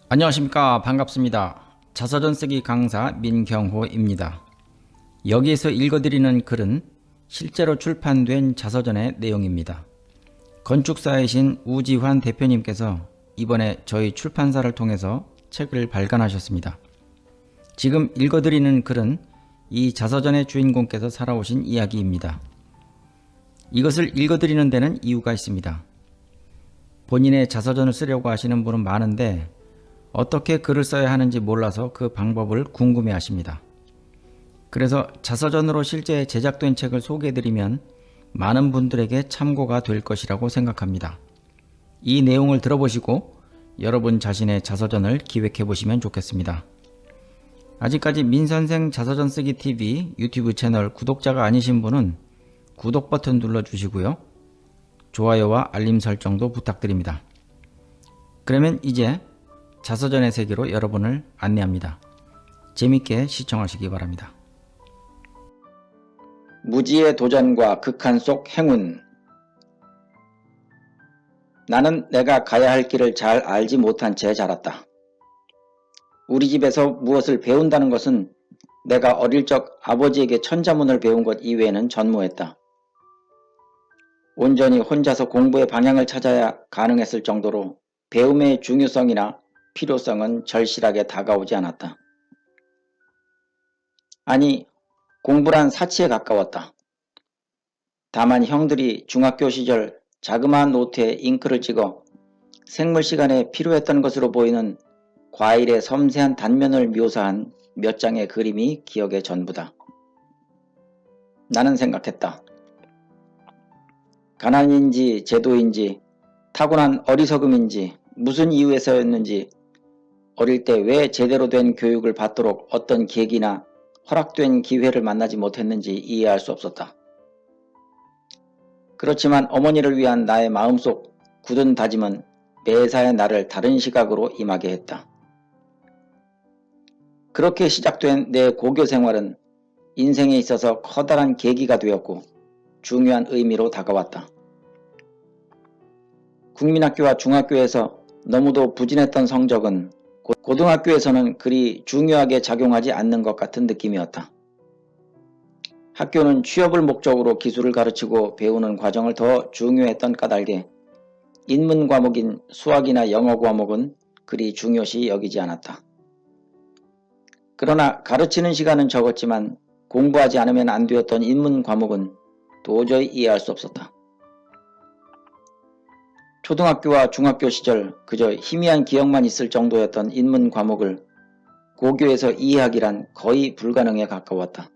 안녕하십니까. 반갑습니다. 자서전 쓰기 강사 민경호입니다. 여기에서 읽어드리는 글은 실제로 출판된 자서전의 내용입니다. 건축사이신 우지환 대표님께서 이번에 저희 출판사를 통해서 책을 발간하셨습니다. 지금 읽어드리는 글은 이 자서전의 주인공께서 살아오신 이야기입니다. 이것을 읽어드리는 데는 이유가 있습니다. 본인의 자서전을 쓰려고 하시는 분은 많은데 어떻게 글을 써야 하는지 몰라서 그 방법을 궁금해 하십니다. 그래서 자서전으로 실제 제작된 책을 소개해드리면 많은 분들에게 참고가 될 것이라고 생각합니다. 이 내용을 들어보시고 여러분 자신의 자서전을 기획해 보시면 좋겠습니다. 아직까지 민선생 자서전 쓰기 TV 유튜브 채널 구독자가 아니신 분은 구독 버튼 눌러주시고요. 좋아요와 알림 설정도 부탁드립니다. 그러면 이제 자서전의 세계로 여러분을 안내합니다. 재밌게 시청하시기 바랍니다. 무지의 도전과 극한 속 행운. 나는 내가 가야 할 길을 잘 알지 못한 채 자랐다. 우리 집에서 무엇을 배운다는 것은 내가 어릴 적 아버지에게 천자문을 배운 것 이외에는 전무했다. 온전히 혼자서 공부의 방향을 찾아야 가능했을 정도로 배움의 중요성이나 필요성은 절실하게 다가오지 않았다. 아니, 공부란 사치에 가까웠다. 다만 형들이 중학교 시절 자그마한 노트에 잉크를 찍어 생물 시간에 필요했던 것으로 보이는 과일의 섬세한 단면을 묘사한 몇 장의 그림이 기억의 전부다. 나는 생각했다. 가난인지 제도인지 타고난 어리석음인지 무슨 이유에서였는지 어릴 때 왜 제대로 된 교육을 받도록 어떤 계기나 허락된 기회를 만나지 못했는지 이해할 수 없었다. 그렇지만 어머니를 위한 나의 마음속 굳은 다짐은 매사에 나를 다른 시각으로 임하게 했다. 그렇게 시작된 내 고교 생활은 인생에 있어서 커다란 계기가 되었고 중요한 의미로 다가왔다. 국민학교와 중학교에서 너무도 부진했던 성적은 고등학교에서는 그리 중요하게 작용하지 않는 것 같은 느낌이었다. 학교는 취업을 목적으로 기술을 가르치고 배우는 과정을 더 중요했던 까닭에 인문 과목인 수학이나 영어 과목은 그리 중요시 여기지 않았다. 그러나 가르치는 시간은 적었지만 공부하지 않으면 안 되었던 인문 과목은 도저히 이해할 수 없었다. 초등학교와 중학교 시절 그저 희미한 기억만 있을 정도였던 인문 과목을 고교에서 이해하기란 거의 불가능에 가까웠다.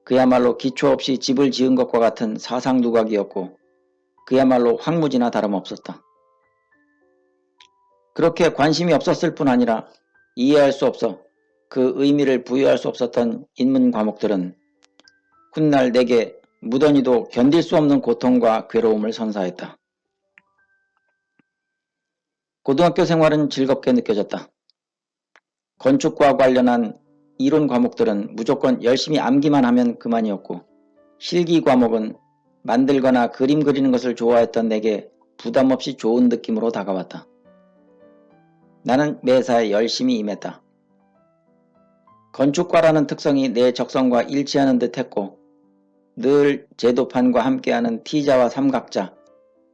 그야말로 기초 없이 집을 지은 것과 같은 사상 누각이었고 그야말로 황무지나 다름없었다. 그렇게 관심이 없었을 뿐 아니라 이해할 수 없어 그 의미를 부여할 수 없었던 인문 과목들은 훗날 내게 무던히도 견딜 수 없는 고통과 괴로움을 선사했다. 고등학교 생활은 즐겁게 느껴졌다. 건축과 관련한 이론 과목들은 무조건 열심히 암기만 하면 그만이었고 실기 과목은 만들거나 그림 그리는 것을 좋아했던 내게 부담 없이 좋은 느낌으로 다가왔다. 나는 매사에 열심히 임했다. 건축과라는 특성이 내 적성과 일치하는 듯 했고 늘 제도판과 함께하는 T자와 삼각자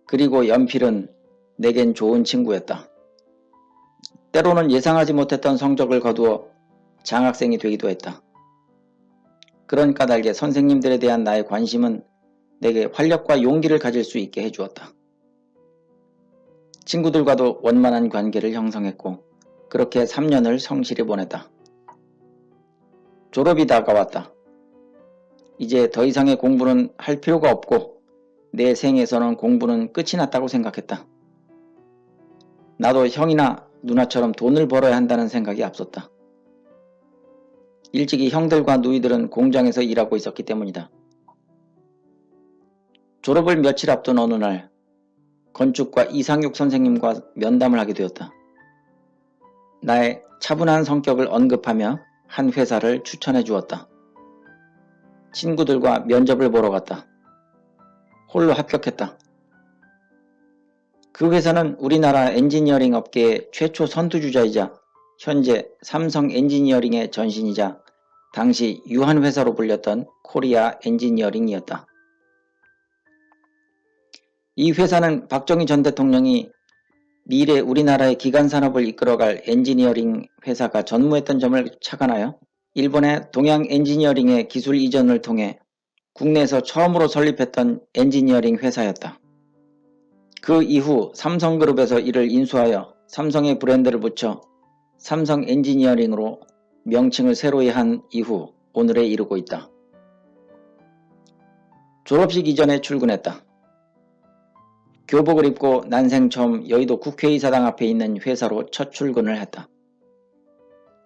그리고 연필은 내겐 좋은 친구였다. 때로는 예상하지 못했던 성적을 거두어 장학생이 되기도 했다. 그런 까닭에 선생님들에 대한 나의 관심은 내게 활력과 용기를 가질 수 있게 해주었다. 친구들과도 원만한 관계를 형성했고 그렇게 3년을 성실히 보냈다. 졸업이 다가왔다. 이제 더 이상의 공부는 할 필요가 없고 내 생에서는 공부는 끝이 났다고 생각했다. 나도 형이나 누나처럼 돈을 벌어야 한다는 생각이 앞섰다. 일찍이 형들과 누이들은 공장에서 일하고 있었기 때문이다. 졸업을 며칠 앞둔 어느 날 건축과 이상육 선생님과 면담을 하게 되었다. 나의 차분한 성격을 언급하며 한 회사를 추천해 주었다. 친구들과 면접을 보러 갔다. 홀로 합격했다. 그 회사는 우리나라 엔지니어링 업계의 최초 선두주자이자 현재 삼성 엔지니어링의 전신이자 당시 유한회사로 불렸던 코리아 엔지니어링이었다. 이 회사는 박정희 전 대통령이 미래 우리나라의 기간산업을 이끌어갈 엔지니어링 회사가 전무했던 점을 착안하여 일본의 동양 엔지니어링의 기술 이전을 통해 국내에서 처음으로 설립했던 엔지니어링 회사였다. 그 이후 삼성그룹에서 이를 인수하여 삼성의 브랜드를 붙여 삼성 엔지니어링으로 명칭을 새로이 한 이후 오늘에 이르고 있다. 졸업식 이전에 출근했다. 교복을 입고 난생 처음 여의도 국회의사당 앞에 있는 회사로 첫 출근을 했다.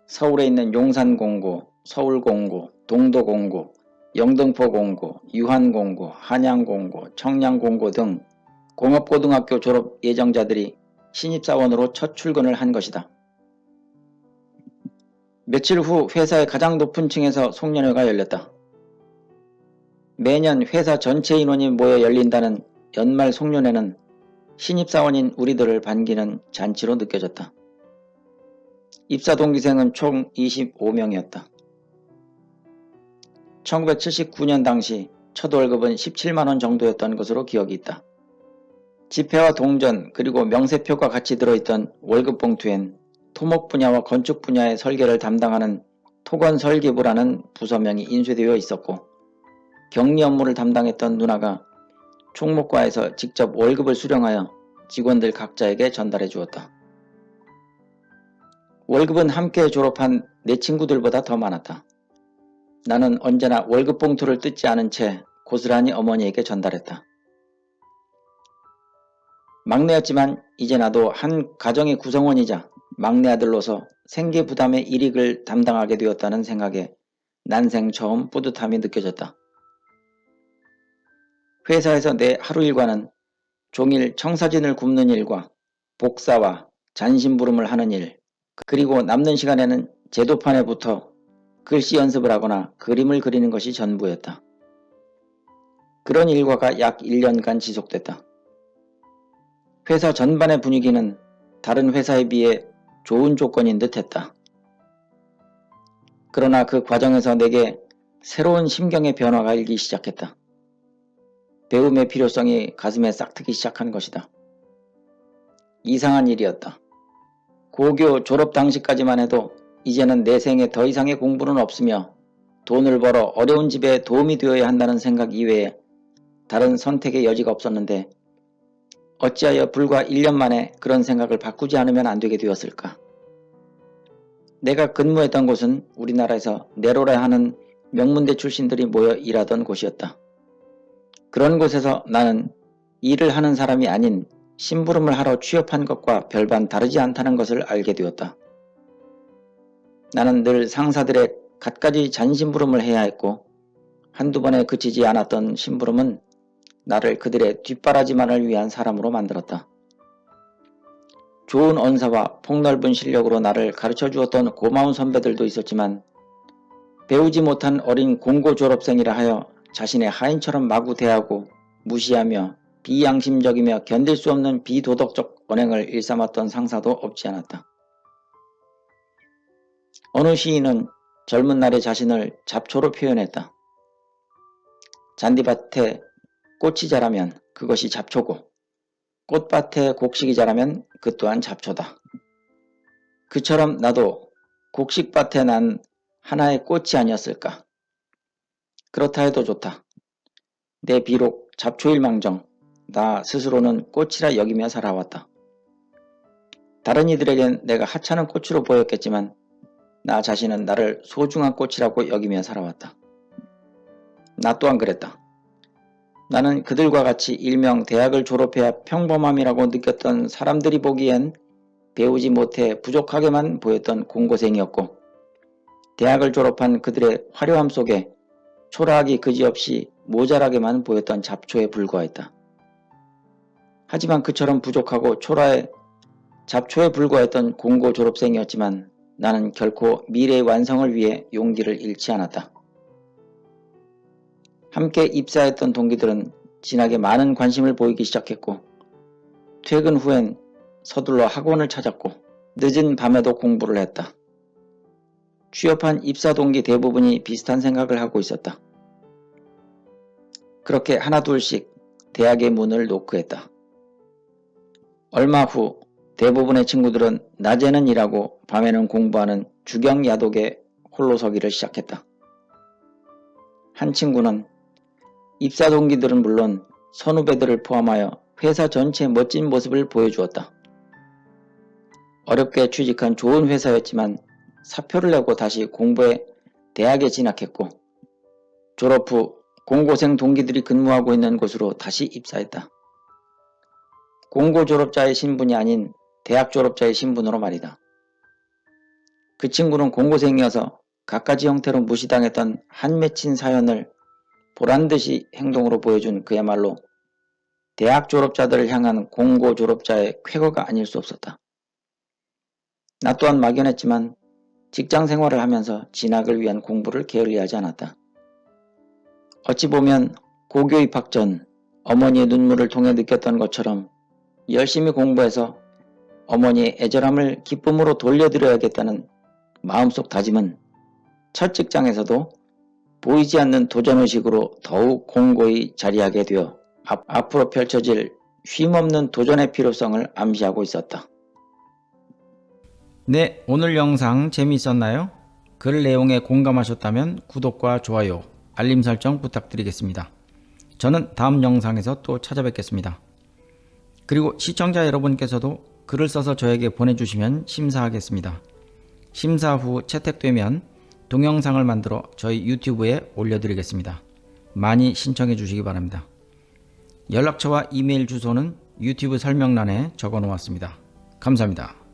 서울에 있는 용산공고, 서울공고, 동도공고, 영등포공고, 유한공고, 한양공고, 청량공고 등 공업고등학교 졸업 예정자들이 신입사원으로 첫 출근을 한 것이다. 며칠 후 회사의 가장 높은 층에서 송년회가 열렸다. 매년 회사 전체 인원이 모여 열린다는 연말 송년회는 신입사원인 우리들을 반기는 잔치로 느껴졌다. 입사 동기생은 총 25명이었다. 1979년 당시 첫 월급은 17만원 정도였던 것으로 기억이 있다. 지폐와 동전 그리고 명세표가 같이 들어있던 월급 봉투엔 토목 분야와 건축 분야의 설계를 담당하는 토건설계부라는 부서명이 인쇄되어 있었고 격리 업무를 담당했던 누나가 총무과에서 직접 월급을 수령하여 직원들 각자에게 전달해 주었다. 월급은 함께 졸업한 내 친구들보다 더 많았다. 나는 언제나 월급 봉투를 뜯지 않은 채 고스란히 어머니에게 전달했다. 막내였지만 이제 나도 한 가정의 구성원이자 막내 아들로서 생계 부담의 일익을 담당하게 되었다는 생각에 난생 처음 뿌듯함이 느껴졌다. 회사에서 내 하루 일과는 종일 청사진을 굽는 일과 복사와 잔심부름을 하는 일, 그리고 남는 시간에는 제도판에 붙어 글씨 연습을 하거나 그림을 그리는 것이 전부였다. 그런 일과가 약 1년간 지속됐다. 회사 전반의 분위기는 다른 회사에 비해 좋은 조건인 듯 했다. 그러나 그 과정에서 내게 새로운 심경의 변화가 일기 시작했다. 배움의 필요성이 가슴에 싹트기 시작한 것이다. 이상한 일이었다. 고교 졸업 당시까지만 해도 이제는 내 생에 더 이상의 공부는 없으며 돈을 벌어 어려운 집에 도움이 되어야 한다는 생각 이외에 다른 선택의 여지가 없었는데 어찌하여 불과 1년 만에 그런 생각을 바꾸지 않으면 안 되게 되었을까? 내가 근무했던 곳은 우리나라에서 내로라 하는 명문대 출신들이 모여 일하던 곳이었다. 그런 곳에서 나는 일을 하는 사람이 아닌 심부름을 하러 취업한 것과 별반 다르지 않다는 것을 알게 되었다. 나는 늘 상사들의 갖가지 잔심부름을 해야 했고 한두 번에 그치지 않았던 심부름은 나를 그들의 뒷바라지만을 위한 사람으로 만들었다. 좋은 언사와 폭넓은 실력으로 나를 가르쳐 주었던 고마운 선배들도 있었지만 배우지 못한 어린 공고 졸업생이라 하여 자신의 하인처럼 마구 대하고 무시하며 비양심적이며 견딜 수 없는 비도덕적 언행을 일삼았던 상사도 없지 않았다. 어느 시인은 젊은 날의 자신을 잡초로 표현했다. 잔디밭에 꽃이 자라면 그것이 잡초고 꽃밭에 곡식이 자라면 그 또한 잡초다. 그처럼 나도 곡식밭에 난 하나의 꽃이 아니었을까. 그렇다 해도 좋다. 내 비록 잡초일망정 나 스스로는 꽃이라 여기며 살아왔다. 다른 이들에겐 내가 하찮은 꽃으로 보였겠지만 나 자신은 나를 소중한 꽃이라고 여기며 살아왔다. 나 또한 그랬다. 나는 그들과 같이 일명 대학을 졸업해야 평범함이라고 느꼈던 사람들이 보기엔 배우지 못해 부족하게만 보였던 공고생이었고 대학을 졸업한 그들의 화려함 속에 초라하기 그지없이 모자라게만 보였던 잡초에 불과했다. 하지만 그처럼 부족하고 초라해 잡초에 불과했던 공고 졸업생이었지만 나는 결코 미래의 완성을 위해 용기를 잃지 않았다. 함께 입사했던 동기들은 진하게 많은 관심을 보이기 시작했고 퇴근 후엔 서둘러 학원을 찾았고 늦은 밤에도 공부를 했다. 취업한 입사 동기 대부분이 비슷한 생각을 하고 있었다. 그렇게 하나둘씩 대학의 문을 노크했다. 얼마 후 대부분의 친구들은 낮에는 일하고 밤에는 공부하는 주경야독에 홀로 서기를 시작했다. 한 친구는 입사 동기들은 물론 선후배들을 포함하여 회사 전체의 멋진 모습을 보여주었다. 어렵게 취직한 좋은 회사였지만 사표를 내고 다시 공부해 대학에 진학했고 졸업 후 공고생 동기들이 근무하고 있는 곳으로 다시 입사했다. 공고 졸업자의 신분이 아닌 대학 졸업자의 신분으로 말이다. 그 친구는 공고생이어서 갖가지 형태로 무시당했던 한 맺힌 사연을 보란듯이 행동으로 보여준 그야말로 대학 졸업자들을 향한 공고 졸업자의 쾌거가 아닐 수 없었다. 나 또한 막연했지만 직장 생활을 하면서 진학을 위한 공부를 게을리하지 않았다. 어찌 보면 고교 입학 전 어머니의 눈물을 통해 느꼈던 것처럼 열심히 공부해서 어머니의 애절함을 기쁨으로 돌려드려야겠다는 마음속 다짐은 첫 직장에서도 보이지 않는 도전의식으로 더욱 공고히 자리하게 되어 앞으로 펼쳐질 쉼없는 도전의 필요성을 암시하고 있었다. 네, 오늘 영상 재미있었나요? 글 내용에 공감하셨다면 구독과 좋아요, 알림 설정 부탁드리겠습니다. 저는 다음 영상에서 또 찾아뵙겠습니다. 그리고 시청자 여러분께서도 글을 써서 저에게 보내주시면 심사하겠습니다. 심사 후 채택되면 동영상을 만들어 저희 유튜브에 올려드리겠습니다. 많이 신청해 주시기 바랍니다. 연락처와 이메일 주소는 유튜브 설명란에 적어 놓았습니다. 감사합니다.